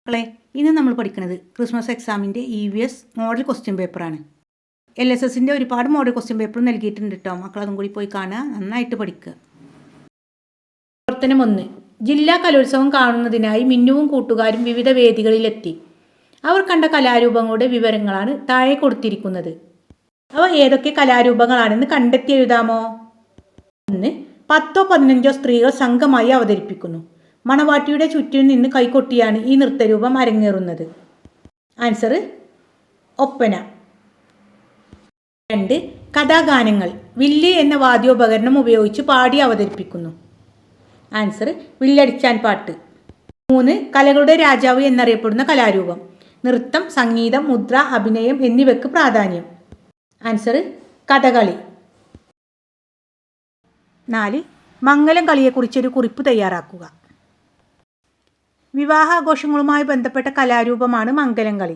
മക്കളെ, ഇന്ന് നമ്മൾ പഠിക്കുന്നത് ക്രിസ്മസ് എക്സാമിൻ്റെ EVS മോഡൽ ക്വസ്റ്റ്യൻ പേപ്പറാണ്. LSSൻ്റെ ഒരുപാട് മോഡൽ ക്വസ്റ്റ്യൻ പേപ്പർ നൽകിയിട്ടുണ്ട് കേട്ടോ. മക്കൾ അതും കൂടി പോയി കാണുക, നന്നായിട്ട് പഠിക്കുക. പ്രവർത്തനം 1. ജില്ലാ കലോത്സവം കാണുന്നതിനായി മിന്നുവും കൂട്ടുകാരും വിവിധ വേദികളിലെത്തി. അവർ കണ്ട കലാരൂപങ്ങളുടെ വിവരങ്ങളാണ് താഴെ കൊടുത്തിരിക്കുന്നത്. അവ ഏതൊക്കെ കലാരൂപങ്ങളാണെന്ന് കണ്ടെത്തി എഴുതാമോ? 1. 10-15 സ്ത്രീകൾ സംഘമായി അവതരിപ്പിക്കുന്നു. മണവാട്ടിയുടെ ചുറ്റിൽ നിന്ന് കൈകൊട്ടിയാണ് ഈ നൃത്തരൂപം അരങ്ങേറുന്നത്. ആൻസർ ഒപ്പന. 2. കഥാഗാനങ്ങൾ. വില്ല് എന്ന വാദ്യോപകരണം ഉപയോഗിച്ച് പാടി അവതരിപ്പിക്കുന്നു. ആൻസർ വില്ലടിച്ചാൻ പാട്ട്. 3. കലകളുടെ രാജാവ് എന്നറിയപ്പെടുന്ന കലാരൂപം. നൃത്തം, സംഗീതം, മുദ്ര, അഭിനയം എന്നിവയ്ക്ക് പ്രാധാന്യം. ആൻസർ കഥകളി. 4. മംഗലം കളിയെക്കുറിച്ചൊരു കുറിപ്പ് തയ്യാറാക്കുക. വിവാഹാഘോഷങ്ങളുമായി ബന്ധപ്പെട്ട കലാരൂപമാണ് മംഗലം കളി.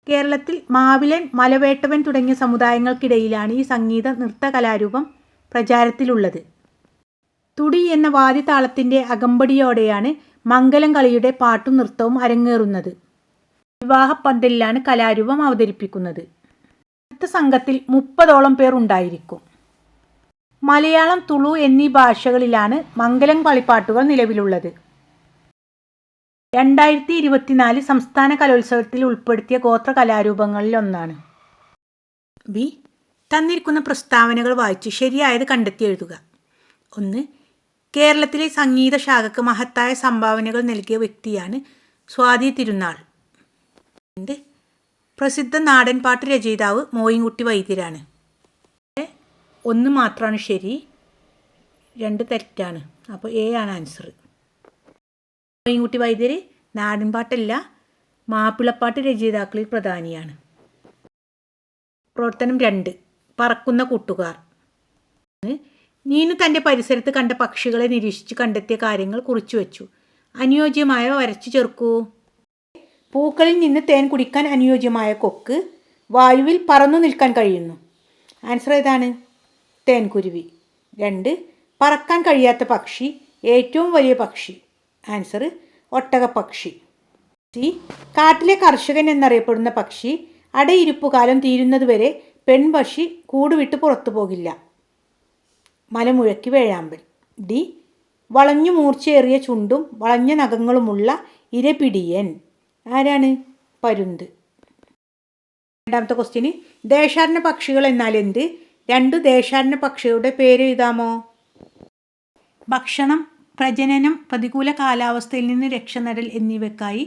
കേരളത്തിൽ മാവിലൻ, മലവേട്ടവൻ തുടങ്ങിയ സമുദായങ്ങൾക്കിടയിലാണ് ഈ സംഗീത നൃത്ത കലാരൂപം പ്രചാരത്തിലുള്ളത്. തുടി എന്ന വാദ്യതാളത്തിൻ്റെ അകമ്പടിയോടെയാണ് മംഗലം കളിയുടെ പാട്ടും നൃത്തവും അരങ്ങേറുന്നത്. വിവാഹപ്പന്തലിലാണ് കലാരൂപം അവതരിപ്പിക്കുന്നത്. നൃത്തസംഘത്തിൽ 30ഓളം പേർ ഉണ്ടായിരിക്കും. മലയാളം, തുളു എന്നീ ഭാഷകളിലാണ് മംഗലം കളിപ്പാട്ടുകൾ നിലവിലുള്ളത്. 2024 സംസ്ഥാന കലോത്സവത്തിൽ ഉൾപ്പെടുത്തിയ ഗോത്ര കലാരൂപങ്ങളിൽ ഒന്നാണ്. ബി. തന്നിരിക്കുന്ന പ്രസ്താവനകൾ വായിച്ച് ശരിയായത് കണ്ടെത്തി എഴുതുക. 1. കേരളത്തിലെ സംഗീത ശാഖയ്ക്ക് മഹത്തായ സംഭാവനകൾ നൽകിയ വ്യക്തിയാണ് സ്വാതി തിരുനാൾ. 2. പ്രസിദ്ധ നാടൻ പാട്ട് രചയിതാവ് മോയിൻകുട്ടി വൈദ്യരാണ്. 1 മാത്രമാണ് ശരി, 2 തെറ്റാണ്. അപ്പോൾ A ആണ് ആൻസർ. മോയിൻകുട്ടി വൈദ്യർ നാടൻപാട്ടല്ല, മാപ്പിളപ്പാട്ട് രചയിതാക്കളിൽ പ്രധാനിയാണ്. പ്രവർത്തനം 2. പറക്കുന്ന കൂട്ടുകാർ. നീനു തൻ്റെ പരിസരത്ത് കണ്ട പക്ഷികളെ നിരീക്ഷിച്ച് കണ്ടെത്തിയ കാര്യങ്ങൾ കുറിച്ചു വച്ചു. അനുയോജ്യമായവ വരച്ചു ചേർക്കൂ. പൂക്കളിൽ നിന്ന് തേൻ കുടിക്കാൻ അനുയോജ്യമായ കൊക്ക്. വായുവിൽ പറന്നു നിൽക്കാൻ കഴിയുന്നു. ആൻസർ ഏതാണ്? തേൻകുരുവി. 2. പറക്കാൻ കഴിയാത്ത പക്ഷി. ഏറ്റവും വലിയ പക്ഷി. ആൻസർ ഒട്ടകപ്പക്ഷി. സി. കാട്ടിലെ കർഷകൻ എന്നറിയപ്പെടുന്ന പക്ഷി. അടയിരിപ്പുകാലം തീരുന്നതുവരെ പെൺപക്ഷി കൂടുവിട്ട് പുറത്തു പോകില്ല. മലമുഴക്കി വേഴാമ്പൽ. ഡി. വളഞ്ഞു മൂർച്ചയേറിയ ചുണ്ടും വളഞ്ഞ നഖങ്ങളുമുള്ള ഇരപിടിയൻ. ആരാണ്? പരുന്ത്. രണ്ടാമത്തെ ക്വസ്റ്റ്യന് ദേശാടന പക്ഷികൾ എന്നാൽ എന്ത്? 2 ദേശാടന പക്ഷികളുടെ പേര് എഴുതാമോ? ഭക്ഷണം, പ്രജനനം, പ്രതികൂല കാലാവസ്ഥയിൽ നിന്ന് രക്ഷനേടൽ എന്നിവയ്ക്കായി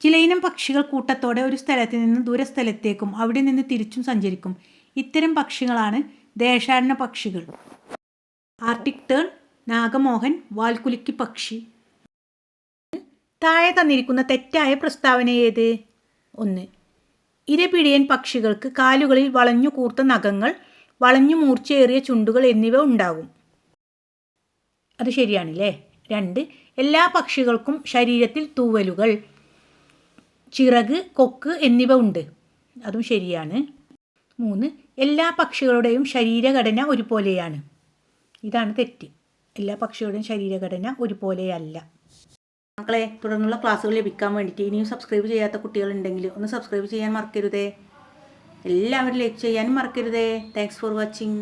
ചിലയിനം പക്ഷികൾ കൂട്ടത്തോടെ ഒരു സ്ഥലത്ത് നിന്ന് ദൂരസ്ഥലത്തേക്കും അവിടെ നിന്ന് തിരിച്ചും സഞ്ചരിക്കും. ഇത്തരം പക്ഷികളാണ് ദേശാടന പക്ഷികൾ. ആർട്ടിക് ടേൺ, നാഗമോഹൻ, വാൽക്കുലുക്കി പക്ഷി. താഴെ തന്നിരിക്കുന്ന തെറ്റായ പ്രസ്താവന ഏത്? 1. ഇരപിടിയൻ പക്ഷികൾക്ക് കാലുകളിൽ വളഞ്ഞു കൂർത്ത നഖങ്ങൾ, വളഞ്ഞു മൂർച്ചയേറിയ ചുണ്ടുകൾ എന്നിവ ഉണ്ടാകും. അത് ശരിയാണല്ലേ. 2. എല്ലാ പക്ഷികൾക്കും ശരീരത്തിൽ തൂവലുകൾ, ചിറക്, കൊക്ക് എന്നിവ ഉണ്ട്. അതും ശരിയാണ്. 3. എല്ലാ പക്ഷികളുടെയും ശരീരഘടന ഒരുപോലെയാണ്. ഇതാണ് തെറ്റ്. എല്ലാ പക്ഷികളുടെയും ശരീരഘടന ഒരുപോലെയല്ല. മക്കളെ, തുടർന്നുള്ള ക്ലാസ്സുകൾ ലഭിക്കാൻ വേണ്ടിയിട്ട് ഇനിയും സബ്സ്ക്രൈബ് ചെയ്യാത്ത കുട്ടികളുണ്ടെങ്കിൽ ഒന്ന് സബ്സ്ക്രൈബ് ചെയ്യാൻ മറക്കരുതേ. എല്ലാവരും ലൈക്ക് ചെയ്യാനും മറക്കരുതേ. Thanks for watching.